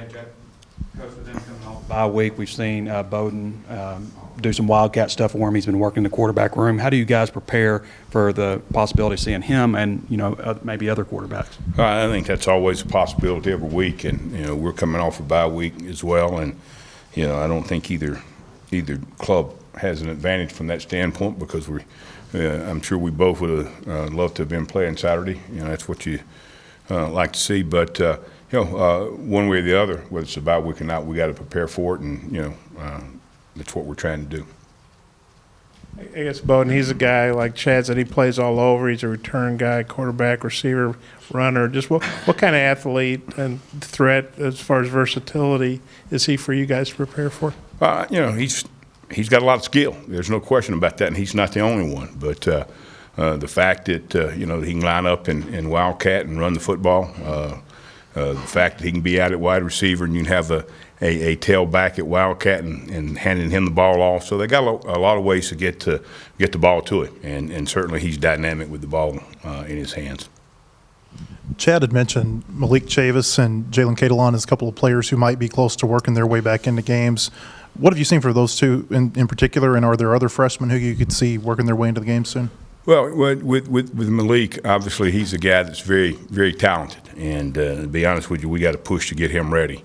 Coach, with them coming off bye week, we've seen Bowden do some Wildcat stuff for him. He's been working in the quarterback room. How do you guys prepare for the possibility of seeing him and, maybe other quarterbacks? I think that's always a possibility every week, and, we're coming off a bye week as well, and, I don't think either club has an advantage from that standpoint because I'm sure we both would have loved to have been playing Saturday. That's what you like to see, but one way or the other, whether it's a bye week or not, we got to prepare for it, and that's what we're trying to do. I guess Bowden, he's a guy like Chad said, he plays all over. He's a return guy, quarterback, receiver, runner. Just what kind of athlete and threat as far as versatility is he for you guys to prepare for? He's got a lot of skill. There's no question about that, and he's not the only one. But the fact that he can line up in Wildcat and run the football, the fact that he can be out at wide receiver and you can have a tailback at Wildcat and handing him the ball off. So they got a lot of ways to get the ball to him, and certainly he's dynamic with the ball in his hands. Chad had mentioned Malik Chavis and Jalen Catalon as a couple of players who might be close to working their way back into games. What have you seen for those two in particular, and are there other freshmen who you could see working their way into the game soon? Well, with Malik, obviously he's a guy that's very, very talented, and to be honest with you, we got to push to get him ready.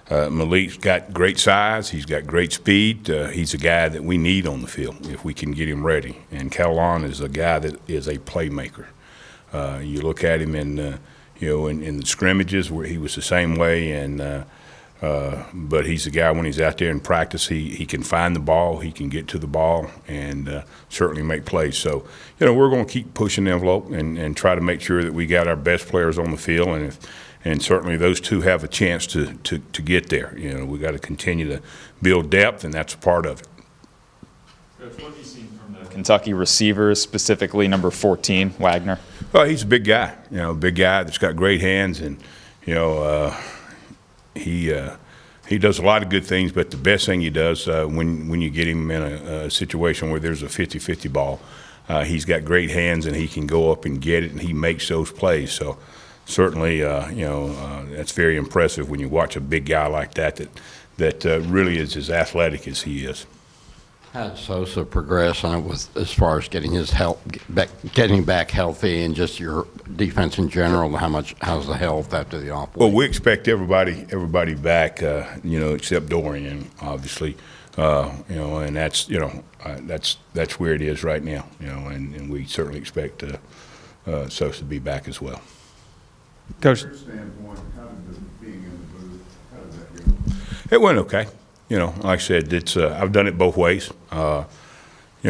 Malik's got great size. He's got great speed. He's a guy that we need on the field if we can get him ready. And Catalan is a guy that is a playmaker. You look at him in the scrimmages where he was the same way, and but he's a guy when he's out there in practice, he can find the ball, he can get to the ball, and certainly make plays. So, we're going to keep pushing the envelope and try to make sure that we got our best players on the field, and certainly those two have a chance to get there. We got to continue to build depth, and that's a part of it. Coach, what have you seen from the Kentucky receivers, specifically number 14, Wagner? Well, he's a big guy, big guy that's got great hands, and he does a lot of good things, but the best thing he does when you get him in a situation where there's a 50-50 ball, he's got great hands and he can go up and get it, and he makes those plays. So certainly, that's very impressive when you watch a big guy like that really is as athletic as he is. How did Sosa progress as far as getting his getting back healthy, and just your defense in general? How's the health after the off week? Well, we expect everybody back, except Dorian, obviously, and that's that's where it is right now, and we certainly expect Sosa to be back as well. Coach, From your standpoint, how did being in the booth, how did that go? It went okay. Like I said, it's I've done it both ways. We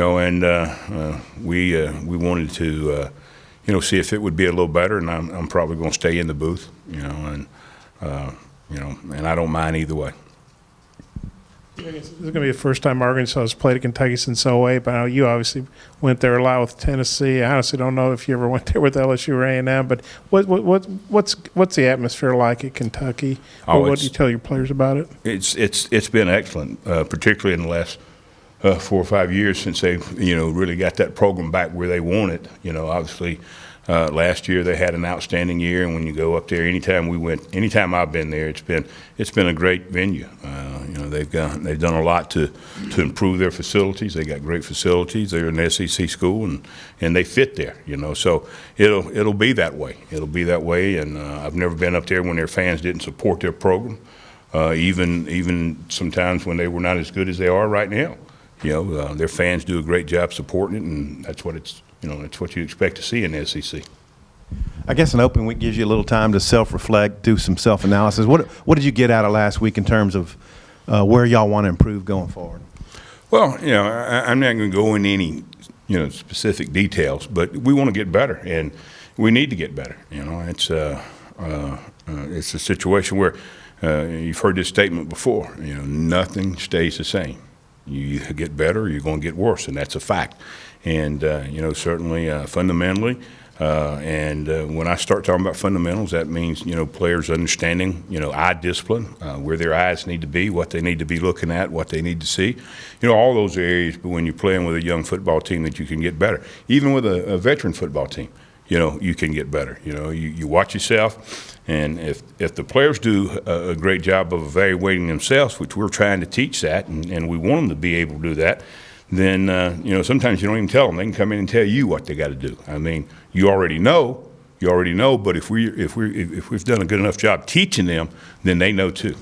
wanted to see if it would be a little better, and I'm probably going to stay in the booth. And I don't mind either way. This is going to be the first time Arkansas has played at Kentucky since '08, but now you obviously went there a lot with Tennessee. I honestly don't know if you ever went there with LSU or A&M, but what's the atmosphere like at Kentucky? What do you tell your players about it? It's been excellent, particularly in the last 4 or 5 years since they've really got that program back where they want it. Obviously. Last year they had an outstanding year, and when you go up there, anytime I've been there, it's been a great venue. They've done a lot to improve their facilities. They got great facilities. They're an SEC school, and they fit there. So it'll be that way. It'll be that way, and I've never been up there when their fans didn't support their program, even sometimes when they were not as good as they are right now. Their fans do a great job supporting it, and that's what it's. That's what you expect to see in the SEC. I guess an open week gives you a little time to self-reflect, do some self-analysis. What did you get out of last week in terms of where y'all want to improve going forward? Well, I'm not going to go into any, specific details, but we want to get better, and we need to get better. It's a situation where you've heard this statement before. Nothing stays the same. You get better, you're going to get worse, and that's a fact. And, certainly fundamentally, and when I start talking about fundamentals, that means, players understanding, eye discipline, where their eyes need to be, what they need to be looking at, what they need to see. All those areas, but when you're playing with a young football team that you can get better. Even with a veteran football team, you can get better. You watch yourself, and if the players do a great job of evaluating themselves, which we're trying to teach that, and we want them to be able to do that, then sometimes you don't even tell them. They can come in and tell you what they got to do. I mean, you already know, but if we've done a good enough job teaching them, then they know too.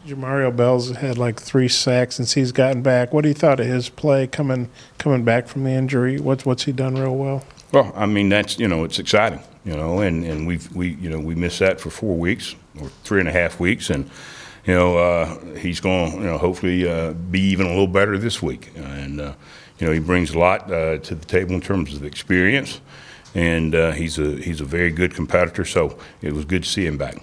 Jamario Bell's had like 3 sacks since he's gotten back. What do you thought of his play coming back from the injury? What's he done real well? Well, I mean, that's, it's exciting, and we missed that for 4 weeks or 3.5 weeks, and he's going to hopefully be even a little better this week, and he brings a lot to the table in terms of experience, and he's a very good competitor, so it was good to see him back.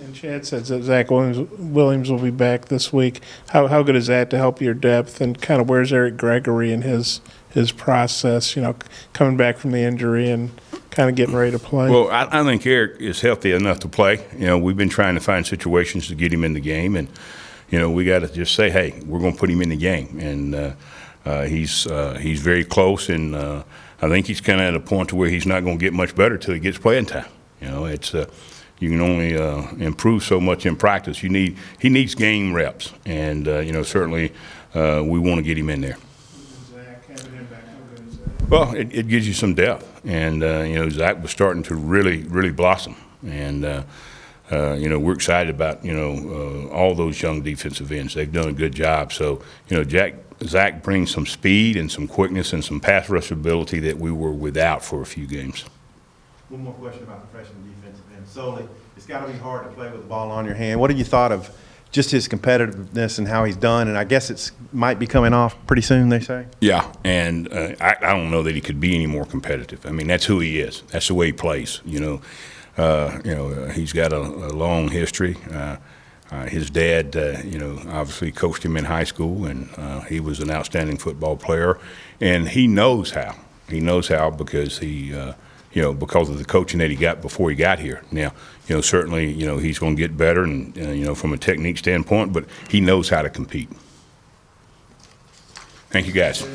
And Chad said that Zach Williams will be back this week. How good is that to help your depth, and kind of where's Eric Gregory in his process, coming back from the injury and kind of getting ready to play? Well, I think Eric is healthy enough to play. We've been trying to find situations to get him in the game, and we got to just say, hey, we're going to put him in the game, and he's very close, and I think he's kind of at a point to where he's not going to get much better till he gets playing time. It's you can only improve so much in practice. He needs game reps, and certainly we want to get him in there. Well, it gives you some depth, and Zach was starting to really blossom, and we're excited about all those young defensive ends. They've done a good job. So Zach brings some speed and some quickness and some pass rush ability that we were without for a few games. One more question about the freshman defensive end. Solely, it's got to be hard to play with the ball on your hand. What have you thought of just his competitiveness and how he's done? And I guess it might be coming off pretty soon, they say. Yeah, and I don't know that he could be any more competitive. I mean, that's who he is. That's the way he plays. He's got a long history. His dad, obviously coached him in high school, and he was an outstanding football player. And he knows how. He knows how because because of the coaching that he got before he got here. Now, certainly, he's going to get better, and from a technique standpoint, but he knows how to compete. Thank you, guys.